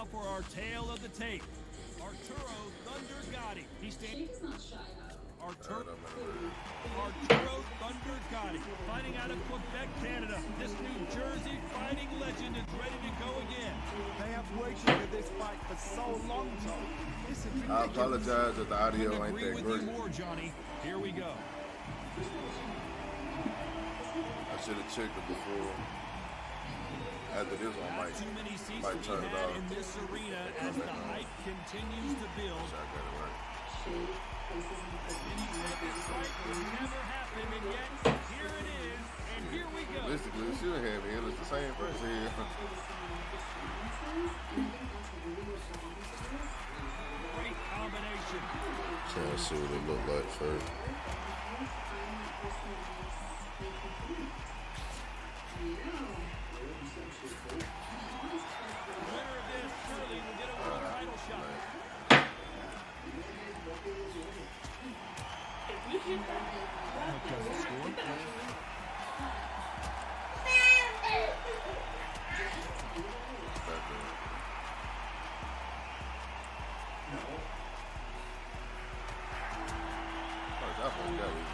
now for our tale of the tape. Arturo Thunder Gotti. He's standing. Arturo Thunder Gotti, fighting out of Quebec, Canada. This New Jersey fighting legend is ready to go again. They have waited for this fight for so long, Tom. I apologize that the audio ain't that great. More, Johnny. Here we go. I should have checked it before. After this one, might turn it off. In this arena as the hype continues to build. I got it right. This fight would never happen, and yet here it is, and here we go. Realistically, it should have it. It's the same person here. Great combination. Trying to see what it look like first. Winner of this surely will get a world title shot.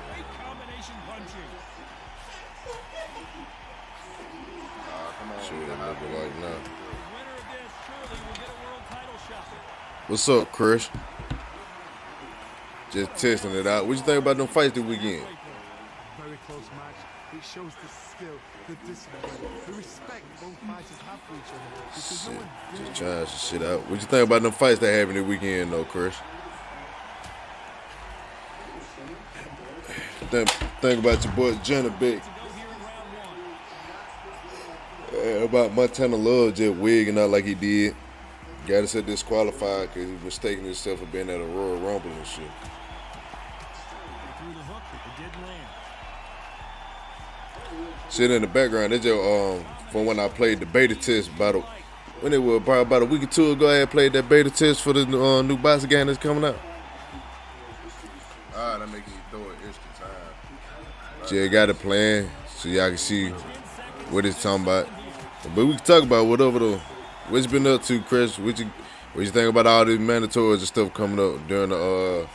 Great combination punching. Come on. See what it look like now. Winner of this surely will get a world title shot. What's up, Chris? Just testing it out. What you think about them fights this weekend? Very close match. It shows the skill, the discipline, the respect both fighters have for each other. Because no Shit. one Just trying some shit out. What you think about them fights that happened this weekend, though, Chris? Think about your boy Johnny Beck. About Montana Love just wigging out like he did. Got to say disqualified because he mistaken himself for being at a Royal Rumble and shit. Through the hook, but it didn't land. Shit in the background, they just from when I played the beta test when it was probably about a week or two ago. I had played that beta test for the new boxing game that's coming out. That make you throw it extra time. Just got it playing so y'all can see what it's talking about. But we can talk about whatever though. What you been up to, Chris? What you think about all these mandatories and stuff coming up during the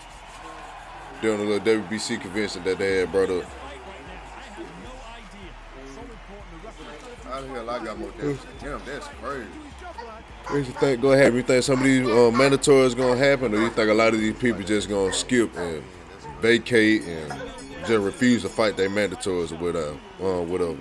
little WBC convention that they had brought up? I got more damn. Damn, that's crazy. What you think gonna happen? You think some of these mandatories gonna happen, or you think a lot of these people just gonna skip and vacate and just refuse to fight their mandatories or whatever?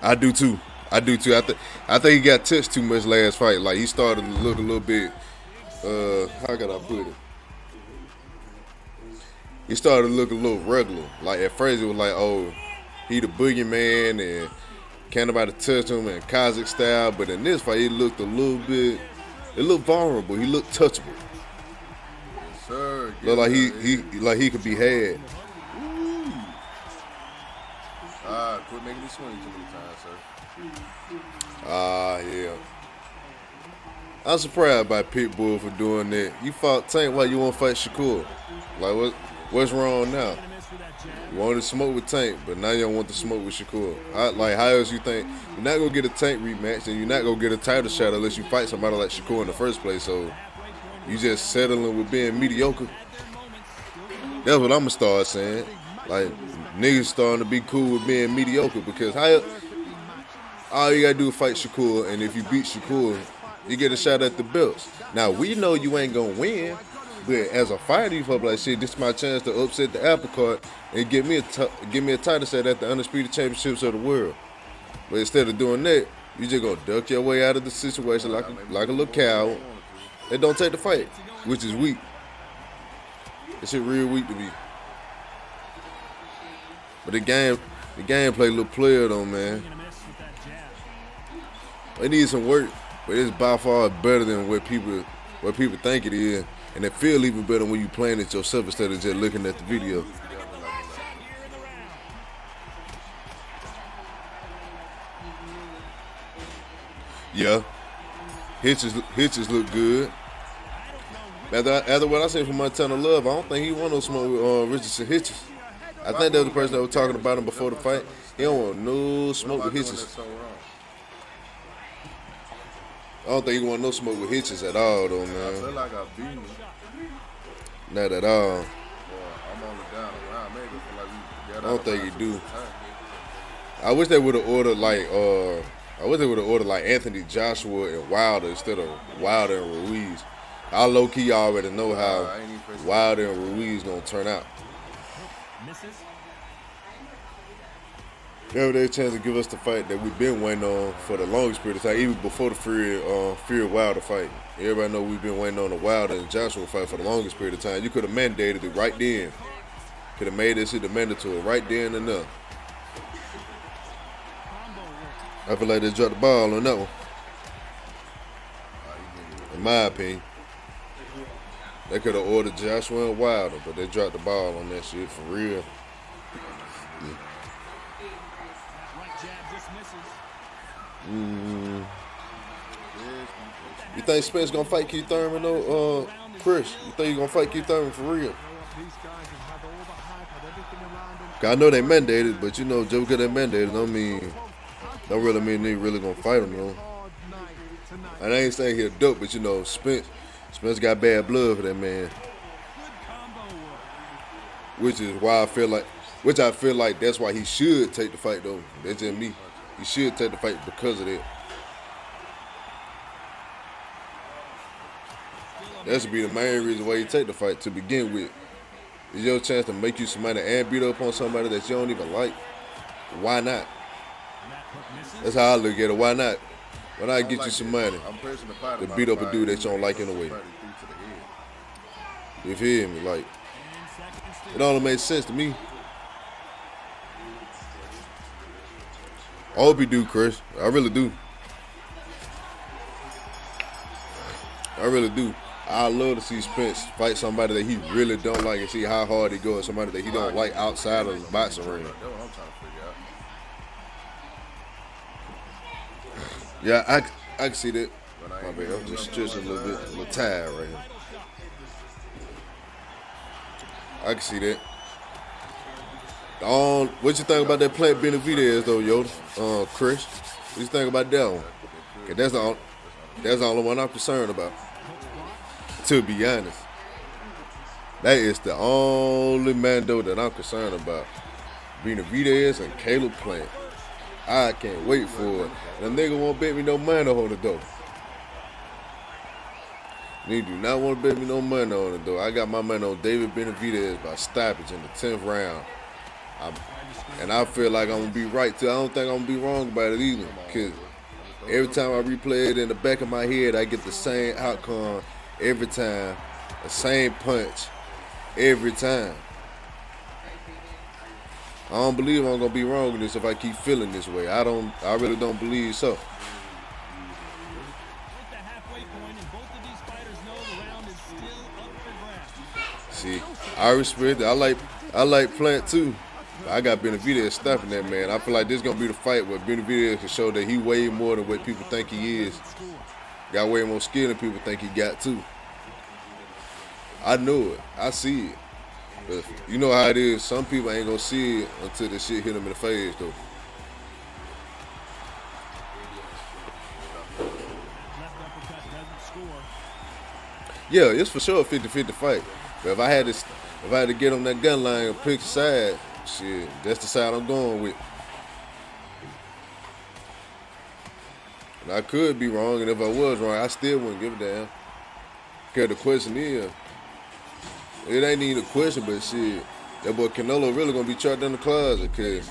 I do too. I think he got touched too much last fight. Like he started to look a little bit. How can I put it? He started to look a little regular. Like at first it was like, oh, he the boogeyman and can't nobody touch him and Kazakh style. But in this fight, he looked a little bit. It looked vulnerable. He looked touchable. Yes, sir. Looked like he could be had. Quit making me swing too many times, sir. Yeah. I'm surprised by Pitbull for doing that. You fought Tank, why you want to fight Shakur? Like, what's wrong now? You wanted to smoke with Tank, but now you don't want to smoke with Shakur. How else you think? You're not going to get a Tank rematch, and you're not going to get a title shot unless you fight somebody like Shakur in the first place. So, you just settling with being mediocre. That's what I'm going to start saying. Like, niggas starting to be cool with being mediocre because all you gotta do is fight Shakur, and if you beat Shakur, you get a shot at the belts. Now we know you ain't gonna win, but as a fighter, you probably like, shit, this is my chance to upset the apple cart and give me a title shot at the Undisputed Championships of the world. But instead of doing that, you just gonna duck your way out of the situation like a little coward and don't take the fight, which is weak. That shit real weak to me. But the gameplay look player though, man. It needs some work, but it's by far better than what people think it is, and it feel even better when you playing it yourself instead of just looking at the video. Yeah, hitches look good. After what I seen from Montana Love, I don't think he want no smoke with Richardson Hitches. I think that was the person that was talking about him before the fight. He don't want no smoke with hitches. I don't think he want no smoke with hitches at all, though, I man. feel like I beat him. Not at all. Well, I'm only down around. Maybe feel like we got I don't out think around he do. some time. I wish they would have ordered like Anthony Joshua and Wilder instead of Wilder and Ruiz. I low key already know how I ain't even pressing Wilder and Ruiz gonna turn out. Misses. Every day chance to give us the fight that we've been waiting on for the longest period of time, even before the Fury Wilder fight. Everybody know we've been waiting on the Wilder and Joshua fight for the longest period of time. You could have mandated it right then. Could have made this shit the mandatory right then and there. I feel like they dropped the ball on that one. In my opinion. They could have ordered Joshua and Wilder, but they dropped the ball on that shit for real. Right jab just misses. You think Spence gonna fight Keith Thurman though, Chris? You think he gonna fight Keith Thurman for real? These guys have had all the hype, had everything around them. 'Cause I know they mandated, but you know, just because they mandated don't really mean they really gonna fight him, though. Hard night tonight. And I ain't saying he a dope, but you know, Spence got bad blood for that man, Good combo work. which is why I feel like that's why he should take the fight though. That's just me. He should take the fight because of that. That should be the main reason why you take the fight to begin with. It's your chance to make you somebody and beat up on somebody that you don't even like. Why not? That hook misses. That's how I look at it. Why not? Why not get you like some that. money? I'm pressing the body to by beat the up a body. dude that you don't like anyway. Somebody threw to the head. You feel me? Like, 10 seconds to it only makes sense to me. I hope you do, Chris. I really do. I really do. I love to see Spence fight somebody that he really don't like and see how hard he goes. Somebody that he don't like outside of the boxing ring. That's what I'm trying to figure out. Yeah, I can see that. But I My ain't bad. I'm just stretching a little tired right here. I can see that. What you think about that Plant Benavidez though, Yoda? Chris, what you think about that one? 'Cause that's the only one I'm concerned about. To be honest, that is the only man though that I'm concerned about. Benavidez and Caleb Plant. I can't wait for it. And the nigga won't bet me no money on it though. They do not want to bet me no money on it though. I got my money on David Benavidez by stoppage in the 10th round. And I feel like I'm gonna be right too. I don't think I'm gonna be wrong about it either. Cause every time I replay it in the back of my head, I get the same outcome every time. The same punch every time. I don't believe I'm gonna be wrong in this if I keep feeling this way. I really don't believe so. At the halfway point, and both of these fighters know the round is still up for grabs. See, I respect it. I like Plant too. I got Benavidez stopping that man. I feel like this is gonna be the fight where Benavidez can show that he way more than what people think he is. Got way more skill than people think he got too. I know it. I see it. But you know how it is. Some people ain't gonna see it until the shit hit them in the face though. Left uppercut doesn't score. Yeah, it's for sure a 50-50 fight. But if I had to get on that gun line and pick a side, shit, that's the side I'm going with. And I could be wrong, and if I was wrong, I still wouldn't give a damn. Because the question is, it ain't even a question, but shit, that boy Canelo really gonna be trapped in the closet. Cause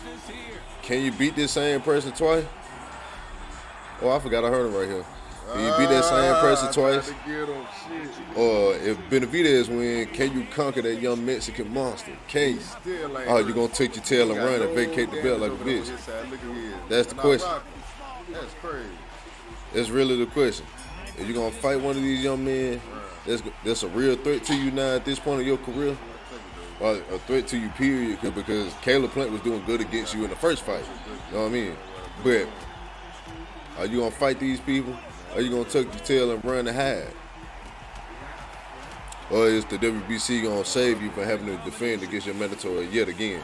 can you beat this same person twice? Oh, I forgot I heard him right here. Can you beat that same person twice? Or if Benavidez win, can you conquer that young Mexican monster? Can you? Oh, you gonna take your tail and run and vacate the belt like a bitch? That's the question. That's crazy. That's really the question. If you gonna fight one of these young men that's a real threat to you now at this point of your career, or a threat to you period, because Caleb Plant was doing good against you in the first fight. You know what I mean? But are you gonna fight these people? Or are you gonna tuck your tail and run and hide? Or is the WBC gonna save you from having to defend against your mandatory yet again?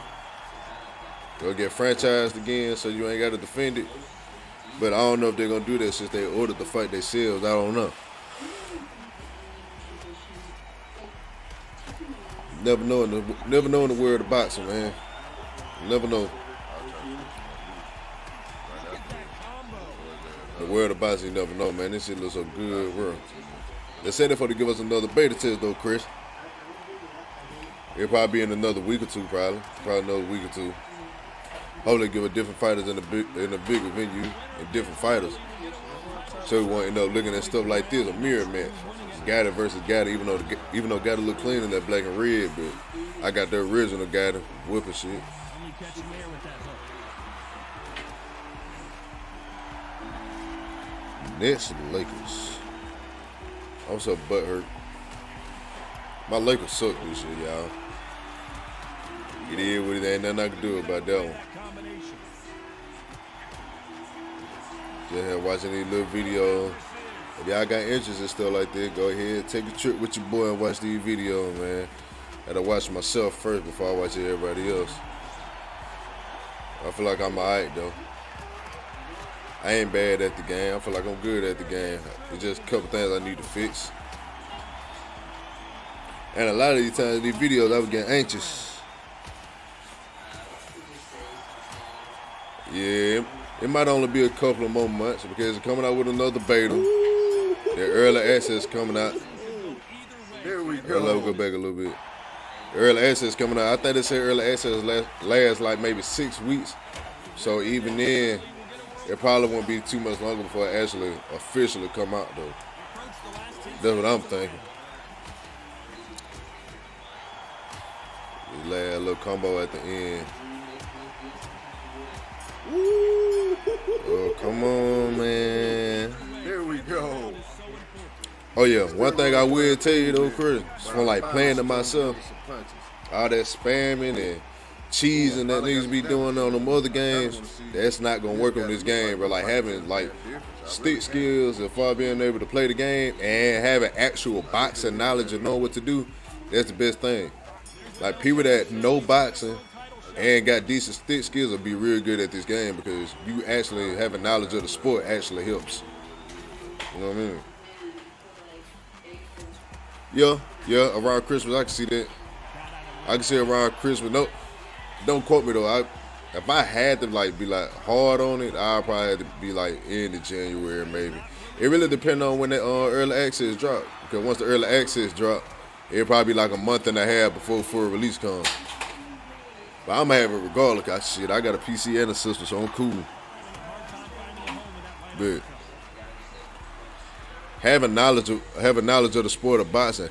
Go get franchised again so you ain't got to defend it. But I don't know if they're going to do that since they ordered the fight themselves. I don't know. Never know in the world of boxing, man. Never know. The world of boxing, you never know, man. This shit looks so good, bro. They said they're to give us another beta test, though, Chris. It'll probably be in another week or two, probably another week or two. Hopefully give it different fighters in a bigger venue and different fighters. So we won't end up looking at stuff like this, a mirror match. Gatta versus Gatta, even though Gatta look clean in that black and red, but I got the original Gatta whipping shit. Nets to the Lakers. I'm so butthurt. My Lakers suck this year, y'all. It is what it ain't nothing I can do about that one. Just had watching these little videos. If y'all got interest in stuff like that, go ahead, take a trip with your boy and watch these videos, man. I gotta watch myself first before I watch everybody else. I feel like I'm alright though. I ain't bad at the game. I feel like I'm good at the game. It's just a couple things I need to fix. And a lot of these times, these videos, I was getting anxious. Yeah, it might only be a couple of more months because it's coming out with another beta. The early access coming out. There we go. Let me go back a little bit. Early access coming out. I think they say early access lasts like maybe 6 weeks. So even then, it probably won't be too much longer before it actually officially come out though. That's what I'm thinking. This last little combo at the end. Oh, come on, man. There we go. Oh, yeah. One thing I will tell you, though, Chris, from like playing to myself, all that spamming and cheesing that niggas be doing on them other games, that's not going to work on this game, bro. Like having like stick skills as far as being able to play the game and having actual boxing knowledge and know what to do, that's the best thing. Like people that know boxing and got decent stick skills will be real good at this game because you actually having knowledge of the sport actually helps. You know what I mean? Yeah, around Christmas I can see that. I can see around Christmas. No, don't quote me though. If I had to like be like hard on it, I'd probably have to be like end of January maybe. It really depends on when that early access drop. Because once the early access drop, it'll probably be like a month and a half before full release comes. But I'm gonna have it regardless. I got a PC and a system, so I'm cool. But having knowledge of the sport of boxing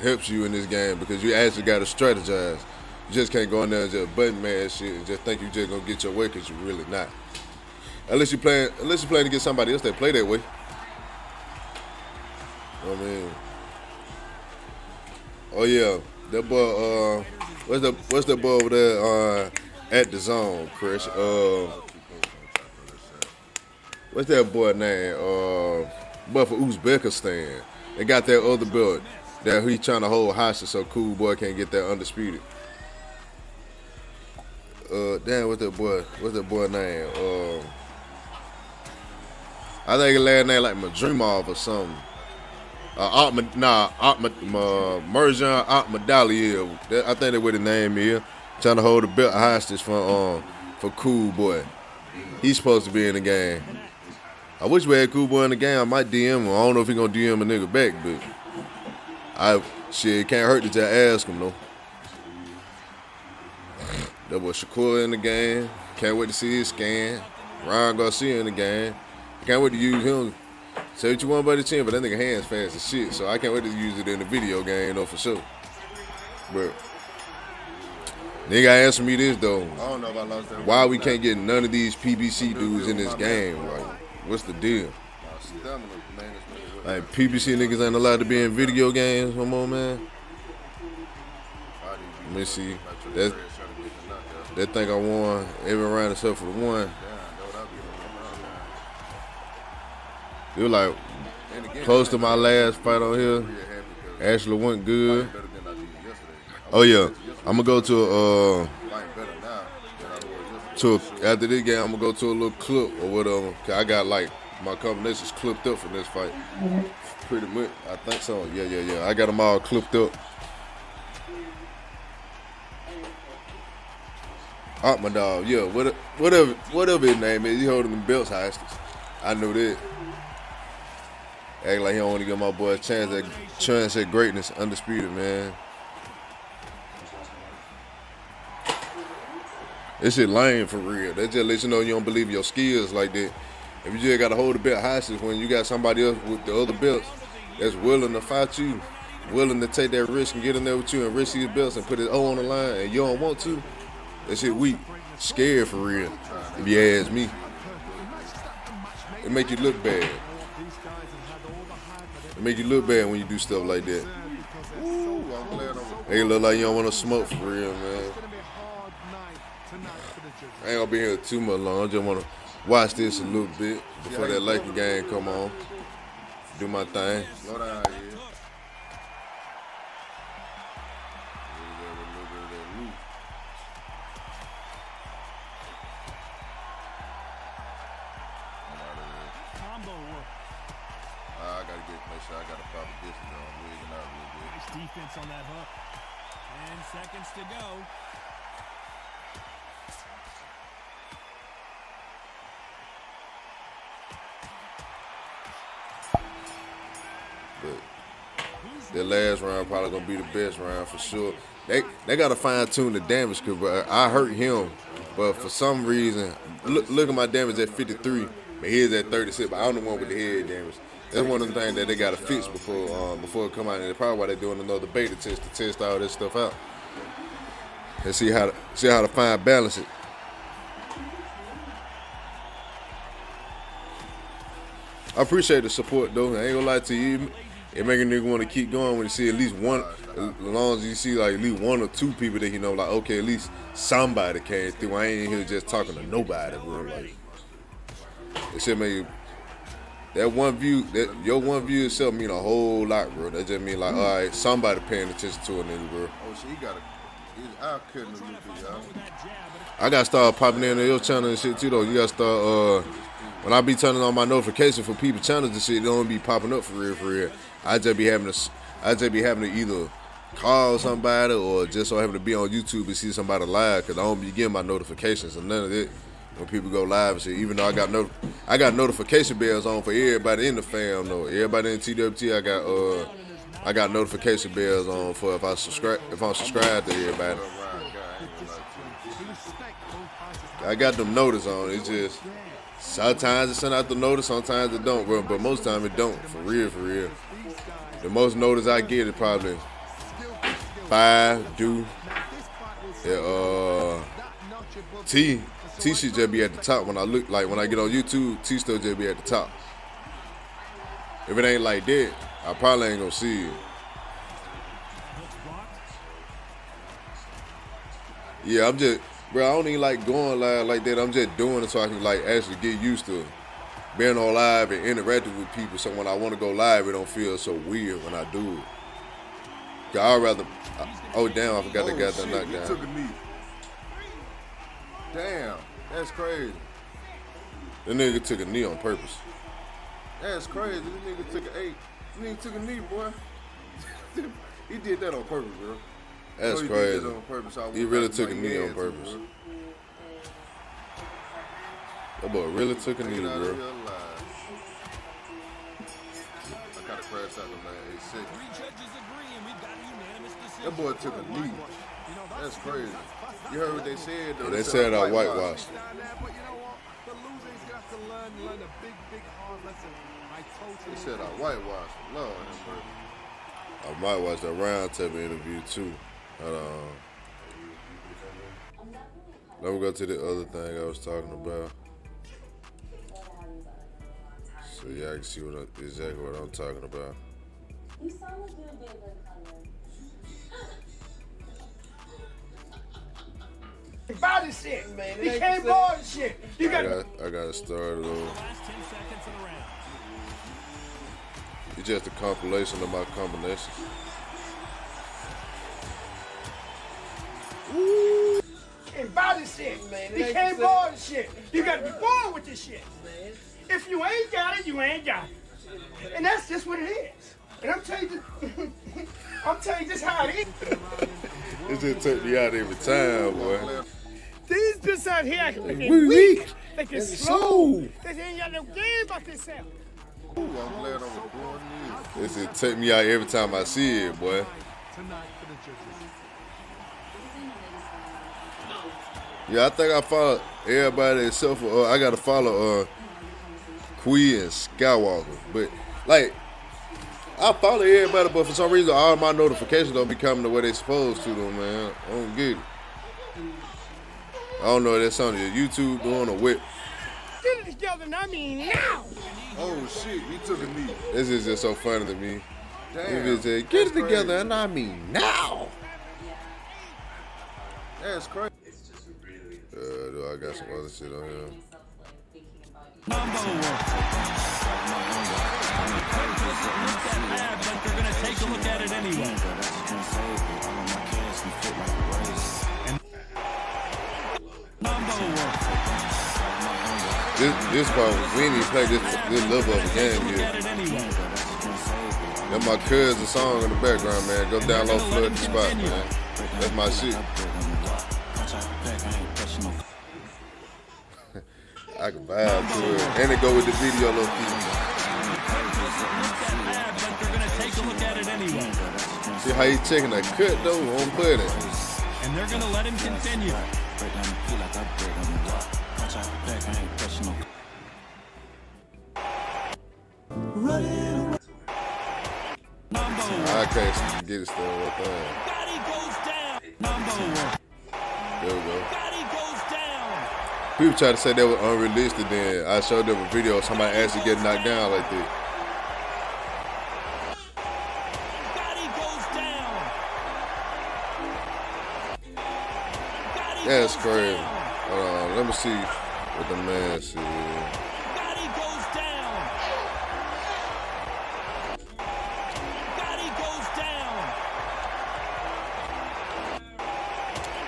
helps you in this game because you actually got to strategize. You just can't go in there and just button mash shit and just think you just gonna get your way because you're really not. Unless you're playing against somebody else that play that way. You know what I mean? Oh yeah, that boy. What's that boy over there at the zone, Chris? What's that boy name? But for Uzbekistan, they got that other belt that he trying to hold hostage so Cool Boy can't get that undisputed. Damn, what's that boy name? I think his last name like Madrimov or something. Merjan Ahmadaliev. I think that's what the name is. Trying to hold the belt hostage for Cool Boy. He's supposed to be in the game. I wish we had Cool Boy in the game. I might DM him. I don't know if he gonna DM a nigga back, but it can't hurt to just ask him though. That was Shakur in the game. Can't wait to see his scan. Ryan Garcia in the game. Can't wait to use him. Say what you want about the chin, but that nigga hands fast as shit, so I can't wait to use it in the video game though for sure. But nigga answer me this though. I don't know if I lost that. Why we can't get none of these PBC dudes in this game? Like, what's the deal? Like PBC niggas ain't allowed to be in video games no more, man. Let me see. That thing I won every round except for the one. It was like close to my last fight on here. Actually went good. Oh yeah, I'm gonna go to after this game, I'm gonna go to a little clip or whatever. 'Cause I got like my combinations clipped up from this fight. Pretty much, I think so. Yeah. I got them all clipped up. My dog, yeah, whatever his name is, he holding them belts hostage. I knew that. Act like he don't want to give my boy a chance at greatness, undisputed, man. This shit lame for real. That just lets you know you don't believe in your skills like that. If you just got to hold the belt hostage when you got somebody else with the other belts that's willing to fight you, willing to take that risk and get in there with you and risk his belts and put his O on the line, and you don't want to, that shit weak. Scared for real, if you ask me. It make you look bad. It make you look bad when you do stuff like that. It look like you don't want to smoke for real, man. I ain't gonna be here too much long. I just want to watch this a little bit before that Laker game come on. Do my thing. Slow down, Combo work. I gotta make sure I got a proper distance on. I'm wigging out real good. Nice defense on that hook. 10 seconds to go. But that last round probably gonna be the best round for sure. They gotta fine tune the damage, cause I hurt him, but for some reason, look at my damage at 53, but his at 36. But I'm the one with the head damage. That's one of the things that they gotta fix before it come out. And that's probably why they're doing another beta test to test all this stuff out and see how to fine balance it. I appreciate the support though. I ain't gonna lie to you. It make a nigga want to keep going when you see at least one, as long as you see like at least one or two people that you know, like, okay, at least somebody came through. I ain't here just talking to nobody, bro. Like, it should make that one view, that your one view itself mean a whole lot, bro. That just mean like, all right, somebody paying attention to a nigga, bro. Oh, shit, his eye cutting a little bit, y'all. I gotta start popping in your channel and shit too, though. You gotta start, when I be turning on my notification for people channels and shit, it don't be popping up for real. I just be having to either call somebody or just so happen to be on YouTube and see somebody live, cause I don't be getting my notifications and none of that when people go live and shit. Even though I got notification bells on for everybody in the fam though. Everybody in TWT, I got notification bells on for if I'm subscribed to everybody. I got them notice on. It's just sometimes it send out the notice, sometimes it don't, bro. But most time it don't. For real. The most notice I get is probably 5 do. T should just be at the top when I look, like when I get on YouTube. T still just be at the top. If it ain't like that, I probably ain't gonna see it. Yeah, I'm just, bro, I don't even like going live like that. I'm just doing it so I can like actually get used to being on live and interacting with people. So when I want to go live, it don't feel so weird when I do it. Cause I'd rather, oh damn, I forgot they got that knockdown. He took a knee. Damn, that's crazy. That nigga took a knee on purpose. That's crazy. This nigga took an 8. This nigga took a knee, boy. He did that on purpose, bro. That's He crazy. did that on purpose. He really took a knee on purpose. That boy really took a knee, bro. I gotta crash out the man. He's sick. That boy took a knee. That's crazy. You heard what they said, though. Yeah, they said I whitewashed. They said I whitewashed. Lord, I might watch that round table interview too. Let me go to the other thing I was talking about. So y'all can see exactly what I'm talking about. You sound like you're a bit of Buy this shit, man. You can't buy this shit. You got I got to start it over. Last 10 seconds of the round. It's just a compilation of my combinations. and buy this shit. You can't borrow this shit. You gotta be born with this shit. If you ain't got it, you ain't got it. And that's just what it is. And I'm telling you this how it is. It just took me out every time, boy. These bitches out here acting like they weak. They can slow. They ain't got no game about themselves. Ooh, I'm glad I was born This just take me out every time I see it, boy. Tonight for the judges. Yeah, I think I follow everybody except for I gotta follow Quee and Skywalker. But like I follow everybody, but for some reason all my notifications don't be coming the way they supposed to though, man. I don't get it. I don't know if that's something that YouTube doing or what. Get it together, and I mean now. Oh shit, he took a knee. This is just so funny to me. Damn. He said, get it together, and I mean now. That's crazy. I got some other shit on here. But they're gonna take a look at it anyway. This part, we ain't even played this level of the game yet. That's my cousin's song in the background, man. Go download Flood the Spot, man. That's my shit. I can vibe to it. And it go with the video low key. See how he checking that cut though on Buddy. And they're gonna let him continue. I can't get it still right there. Gotti goes down. There we go. Gotti goes down. People try to say that was unrealistic, then I showed them a video of somebody actually getting knocked down like that. Gotti goes down. Gotti That's goes crazy. down. Hold on, let me see what the man said. Gotti goes down. Gotti goes down.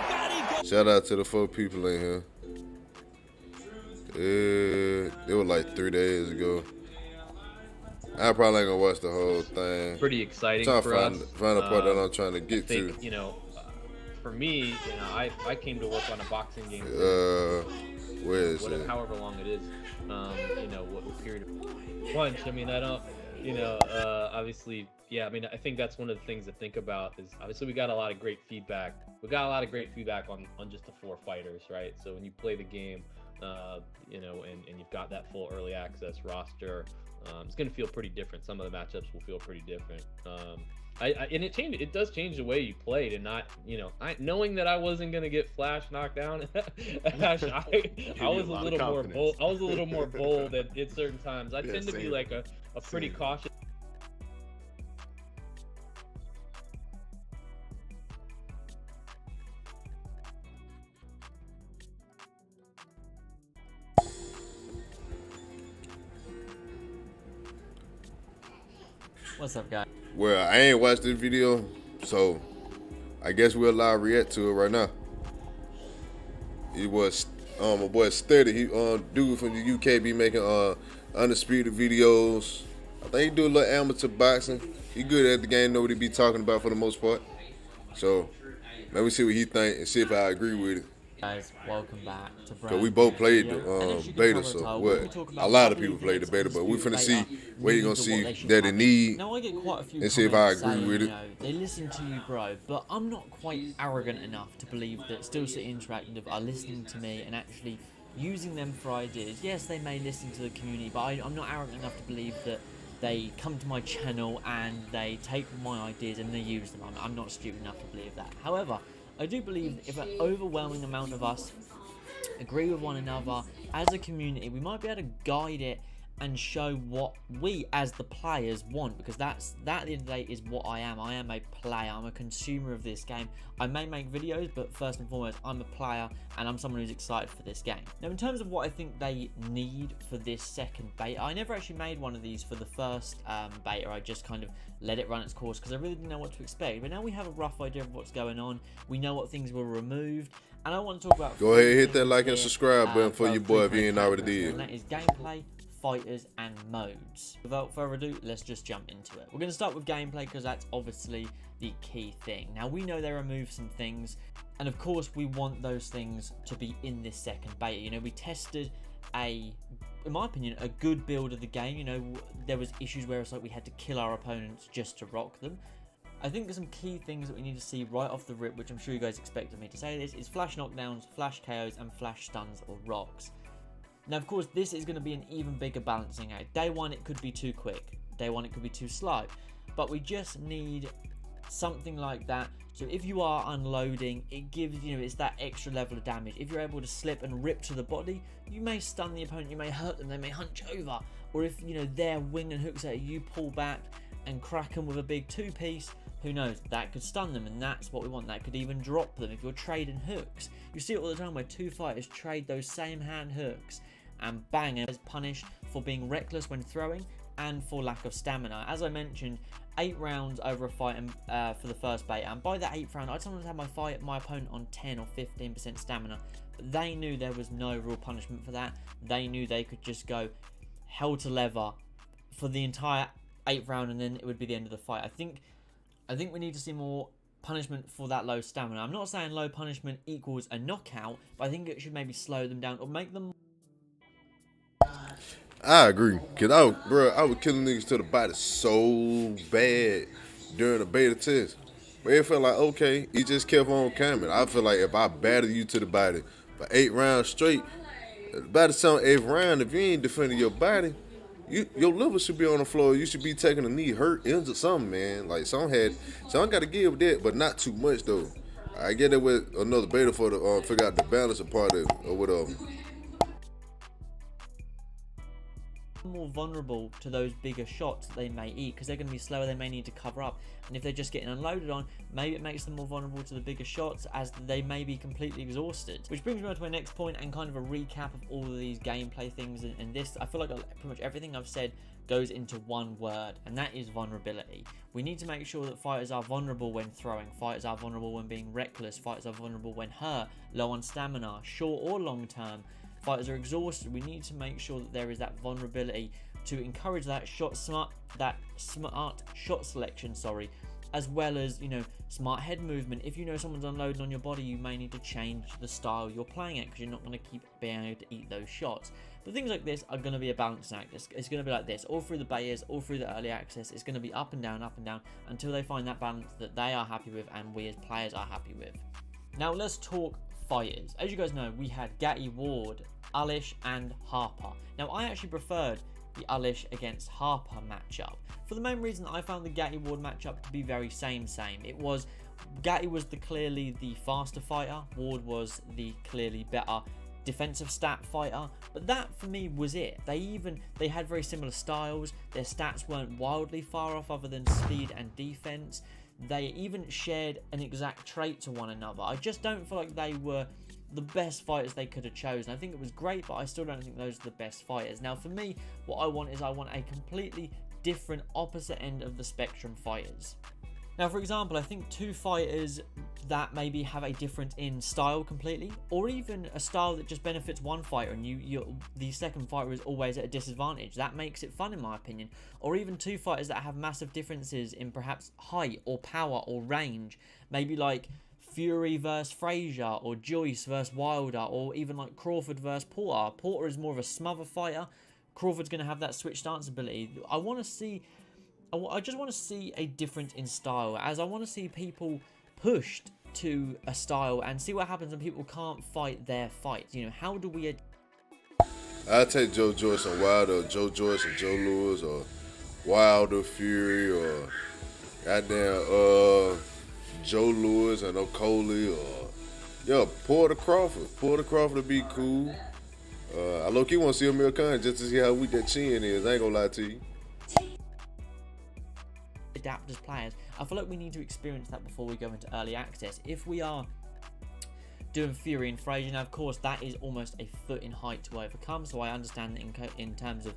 Gotti goes. Shout out to the 4 people in here. It was like 3 days ago. I probably ain't gonna watch the whole thing. Pretty exciting I'm for trying to us. find a part that I'm trying to I get think, to. you know, for me, you know, I came to work on a boxing game. Where is whatever, it? however long it is, you know, what period of punch. I mean, I don't, you know, obviously, yeah. I mean, I think that's one of the things to think about is obviously we got a lot of great feedback. We got a lot of great feedback on just the 4 fighters, right? So when you play the game, you know, and you've got that full early access roster, it's going to feel pretty different. Some of the matchups will feel pretty different. And it does change the way you played, and not, you know, knowing that I wasn't gonna get Flash knocked down. I was a little more bold. I was a little more bold at certain times. I tend to be like a pretty cautious. What's up, guys? Well, I ain't watched this video, so I guess we'll live react to it right now. It was my boy Steady. He dude from the UK be making undisputed videos. I think he do a little amateur boxing. He good at the game, know what he be talking about for the most part. So let me see what he think and see if I agree with it. Guys, welcome back to Cause we both played the beta, so what? A lot of people played the beta, but we finna see what you gonna see that they need, now, I get quite a few and see if I agree saying, with it. You know, they listen to you, bro, but I'm not quite arrogant enough to believe that Still City Interactive are listening to me and actually using them for ideas. Yes, they may listen to the community, but I'm not arrogant enough to believe that they come to my channel and they take my ideas and they use them. I'm not stupid enough to believe that. However, I do believe that if an overwhelming amount of us agree with one another as a community, we might be able to guide it and show what we as the players want, because that at the end of the day is what I am. I am a player. I'm a consumer of this game. I may make videos, but first and foremost, I'm a player and I'm someone who's excited for this game. Now, in terms of what I think they need for this second beta, I never actually made one of these for the first beta. I just kind of let it run its course because I really didn't know what to expect. But now we have a rough idea of what's going on. We know what things were removed, And I want to talk about. Go ahead, hit that things like and here, subscribe button for well, your boy if you three ain't main already categories, did. and that is gameplay, fighters, and modes. Without further ado, let's just jump into it. We're going to start with gameplay because that's obviously the key thing. Now, we know they removed some things, and of course, we want those things to be in this second beta. You know, we tested in my opinion, a good build of the game. You know, there was issues where it's like we had to kill our opponents just to rock them. I think there's some key things that we need to see right off the rip, which I'm sure you guys expected me to say this, is flash knockdowns, flash KOs, and flash stuns or rocks. Now, of course, this is going to be an even bigger balancing act. Day one, it could be too quick. Day one, it could be too slow. But we just need something like that. So if you are unloading, it gives, you know, it's that extra level of damage. If you're able to slip and rip to the body, you may stun the opponent, you may hurt them, they may hunch over. Or if, you know, their wing and hooks at you, pull back and crack them with a big two-piece, who knows, that could stun them, and that's what we want. That could even drop them if you're trading hooks. You see it all the time where two fighters trade those same hand hooks, and bang, is punished for being reckless when throwing and for lack of stamina. As I mentioned, 8 rounds over a fight for the first beta, and by that 8th round, I'd sometimes have my opponent on 10 or 15% stamina, but they knew there was no real punishment for that. They knew they could just go hell to leather for the entire 8th round, and then it would be the end of the fight. I think we need to see more punishment for that low stamina. I'm not saying low punishment equals a knockout, but I think it should maybe slow them down or make them. I agree, cause I was killing niggas to the body so bad during the beta test. But it felt like, okay, he just kept on coming. I feel like if I battle you to the body for 8 rounds straight, by the time 8th round, if you ain't defending your body, your liver should be on the floor. You should be taking a knee, hurt, injured, something, man. Like, some got to give that, but not too much though. I get it with another beta for the figure out the balance of part of it or whatever. More vulnerable to those bigger shots that they may eat because they're going to be slower, they may need to cover up, and if they're just getting unloaded on, maybe it makes them more vulnerable to the bigger shots as they may be completely exhausted. Which brings me on to my next point and kind of a recap of all of these gameplay things, and this, I feel like pretty much everything I've said goes into one word, and that is vulnerability. We need to make sure that fighters are vulnerable when throwing, fighters are vulnerable when being reckless, fighters are vulnerable when hurt, low on stamina, short or long term. Fighters are exhausted. We need to make sure that there is that vulnerability to encourage that smart shot selection, as well as, you know, smart head movement. If you know someone's unloading on your body, you may need to change the style you're playing at because you're not going to keep being able to eat those shots. But things like this are going to be a balancing act. It's going to be like this all through the betas, all through the early access. It's going to be up and down until they find that balance that they are happy with and we as players are happy with. Now let's talk fighters. As you guys know, we had Gatti, Ward, Ullish, and Harper. Now, I actually preferred the Ullish against Harper matchup for the main reason that I found the Gatti Ward matchup to be very same. It was Gatti was clearly the faster fighter, Ward was the clearly better defensive stat fighter, but that for me was it. They had very similar styles. Their stats weren't wildly far off other than speed and defense. They even shared an exact trait to one another. I just don't feel like they were the best fighters they could have chosen. I think it was great, but I still don't think those are the best fighters. Now, for me, what I want is I want a completely different opposite end of the spectrum fighters. Now, for example, I think 2 fighters that maybe have a difference in style completely, or even a style that just benefits one fighter and the second fighter is always at a disadvantage. That makes it fun in my opinion. Or even 2 fighters that have massive differences in perhaps height or power or range. Maybe like Fury versus Frazier, or Joyce versus Wilder, or even like Crawford versus Porter. Porter is more of a smother fighter. Crawford's going to have that switch stance ability. I just want to see a difference in style, as I want to see people pushed to a style and see what happens when people can't fight their fights. You know, how do we... I take Joe Joyce and Wilder, or Joe Joyce and Joe Louis, or Wilder Fury, or goddamn Joe Louis and Okolie, or Porter Crawford. Porter Crawford would be cool. I low-key want to see Amir Khan just to see how weak that chin is. I ain't gonna lie to you. Adapt as players. I feel like we need to experience that before we go into early access. If we are doing Fury and Frazier, now of course that is almost a foot in height to overcome, so I understand that in terms of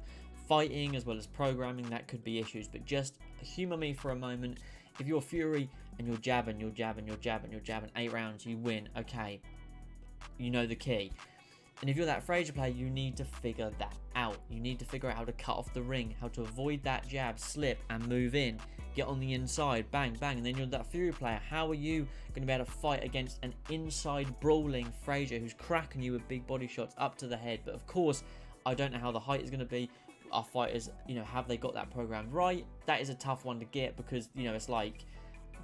fighting as well as programming that could be issues, but just humour me for a moment. If you're Fury and you're jabbing 8 rounds, you win, okay, you know the key. And if you're that Frazier player, you need to figure that out. You need to figure out how to cut off the ring, how to avoid that jab, slip, and move in. Get on the inside, bang, bang, and then you're that Fury player. How are you going to be able to fight against an inside brawling Frazier who's cracking you with big body shots up to the head? But of course, I don't know how the height is going to be. Our fighters, you know, have they got that programmed right? That is a tough one to get because, you know, it's like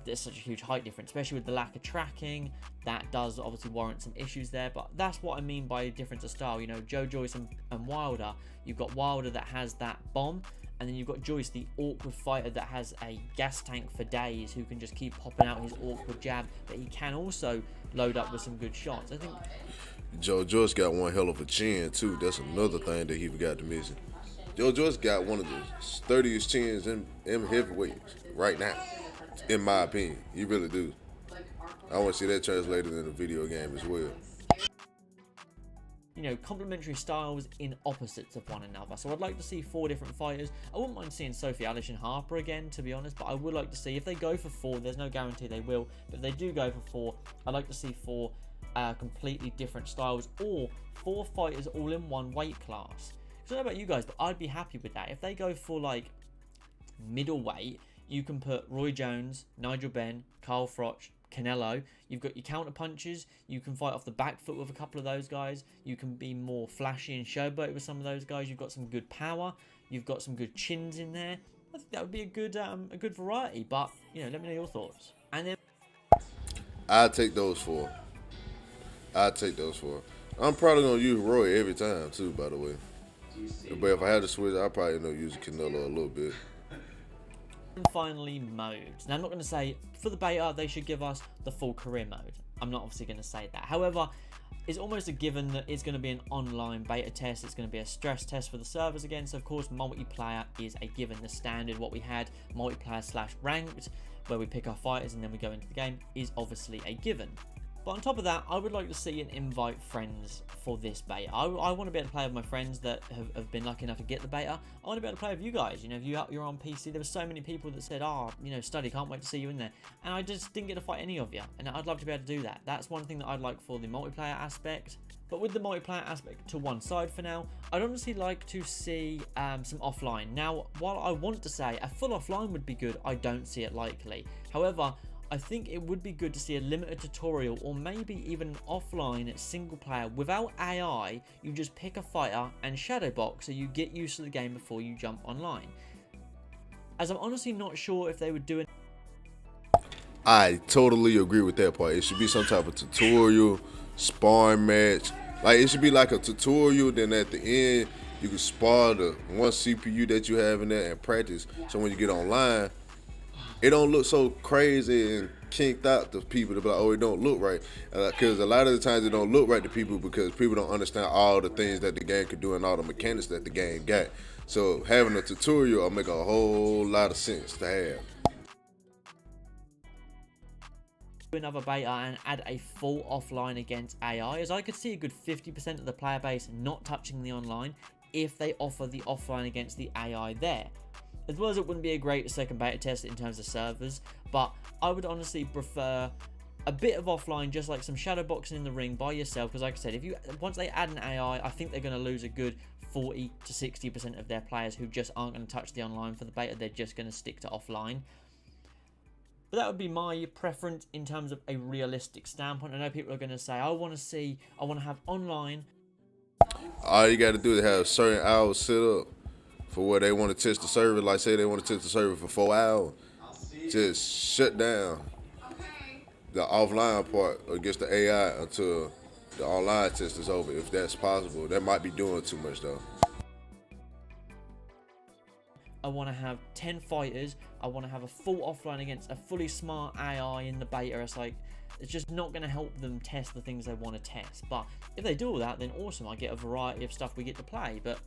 there's such a huge height difference, especially with the lack of tracking. That does obviously warrant some issues there, but that's what I mean by a difference of style. You know, Joe Joyce and Wilder, you've got Wilder that has that bomb, and then you've got Joyce, the awkward fighter that has a gas tank for days, who can just keep popping out his awkward jab, but he can also load up with some good shots. I think Joe Joyce got one hell of a chin too. That's another thing that he forgot to mention. Joe Joyce got one of the sturdiest chins in heavyweights right now, in my opinion. He really do. I want to see that translated in a video game as well. You know, complementary styles in opposites of one another. So I'd like to see 4 different fighters. I wouldn't mind seeing Sophie Alison Harper again, to be honest, but I would like to see, if they go for 4, there's no guarantee they will, but if they do go for 4, I'd like to see 4 completely different styles, or 4 fighters all in one weight class. I don't know about you guys, but I'd be happy with that. If they go for like middleweight, you can put Roy Jones, Nigel Benn, Carl Froch, Canelo. You've got your counter punches. You can fight off the back foot with a couple of those guys. You can be more flashy and showboat with some of those guys. You've got some good power. You've got some good chins in there. I think that would be a good variety. But you know, let me know your thoughts. And then I'd take those 4. I'm probably gonna use Roy every time too, by the way. But if I had to switch, I'd probably end up using Canelo a little bit. and finally, modes. Now, I'm not going to say for the beta they should give us the full career mode. I'm not obviously going to say that. However, it's almost a given that it's going to be an online beta test. It's going to be a stress test for the servers again. So, of course, multiplayer is a given. The standard, what we had, multiplayer / ranked, where we pick our fighters and then we go into the game, is obviously a given. But on top of that, I would like to see an invite friends for this beta. I want to be able to play with my friends that have been lucky enough to get the beta. I want to be able to play with you guys. You know, if you're on PC, there were so many people that said, oh, you know, Study, can't wait to see you in there. And I just didn't get to fight any of you. And I'd love to be able to do that. That's one thing that I'd like for the multiplayer aspect. But with the multiplayer aspect to one side for now, I'd honestly like to see some offline. Now, while I want to say a full offline would be good, I don't see it likely. However, I think it would be good to see a limited tutorial or maybe even an offline single player without AI. You just pick a fighter and shadowbox so you get used to the game before you jump online. As I'm honestly not sure if they would do it. I totally agree with that part. It should be some type of tutorial, sparring match. Like, it should be like a tutorial, then at the end, you can spar the one CPU that you have in there and practice. So when you get online, it don't look so crazy and kinked out to people to be like, oh, it don't look right. Because a lot of the times it don't look right to people because people don't understand all the things that the game can do and all the mechanics that the game got. So having a tutorial will make a whole lot of sense to have. Another beta and add a full offline against AI, as I could see a good 50% of the player base not touching the online if they offer the offline against the AI there. As well as it wouldn't be a great second beta test in terms of servers, but I would honestly prefer a bit of offline, just like some shadow boxing in the ring by yourself, because like I said, once they add an AI, I think they're going to lose a good 40 to 60% of their players who just aren't going to touch the online for the beta. They're just going to stick to offline. But that would be my preference in terms of a realistic standpoint. I know people are going to say, I want to have online. All you got to do is have certain hours set up for where they want to test the server. Like, say they want to test the server for 4 hours. Just shut down the offline part against the AI until the online test is over, if that's possible. That might be doing too much, though. I want to have 10 fighters. I want to have a full offline against a fully smart AI in the beta. It's just not going to help them test the things they want to test. But if they do all that, then awesome. I get a variety of stuff we get to play. But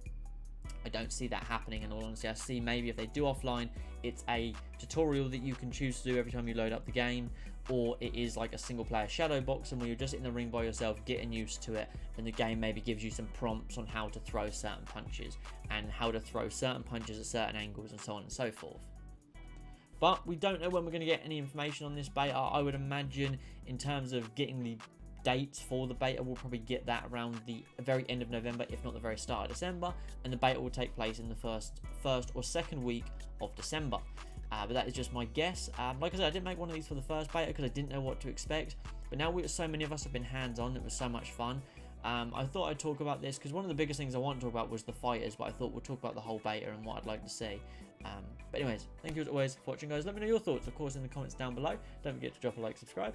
I don't see that happening, in all honesty. I see maybe if they do offline, it's a tutorial that you can choose to do every time you load up the game, or it is like a single player shadow boxing where you're just in the ring by yourself, getting used to it, and the game maybe gives you some prompts on how to throw certain punches and how to throw certain punches at certain angles and so on and so forth. But we don't know when we're going to get any information on this beta. I would imagine in terms of getting the dates for the beta. We'll probably get that around the very end of November, if not the very start of December, and the beta will take place in the first or second week of December. But that is just my guess. Like I said, I didn't make one of these for the first beta because I didn't know what to expect. But now so many of us have been hands-on, it was so much fun. I thought I'd talk about this because one of the biggest things I want to talk about was the fighters, but I thought we'll talk about the whole beta and what I'd like to see. But anyways, thank you as always for watching, guys. Let me know your thoughts, of course, in the comments down below. Don't forget to drop a like, subscribe,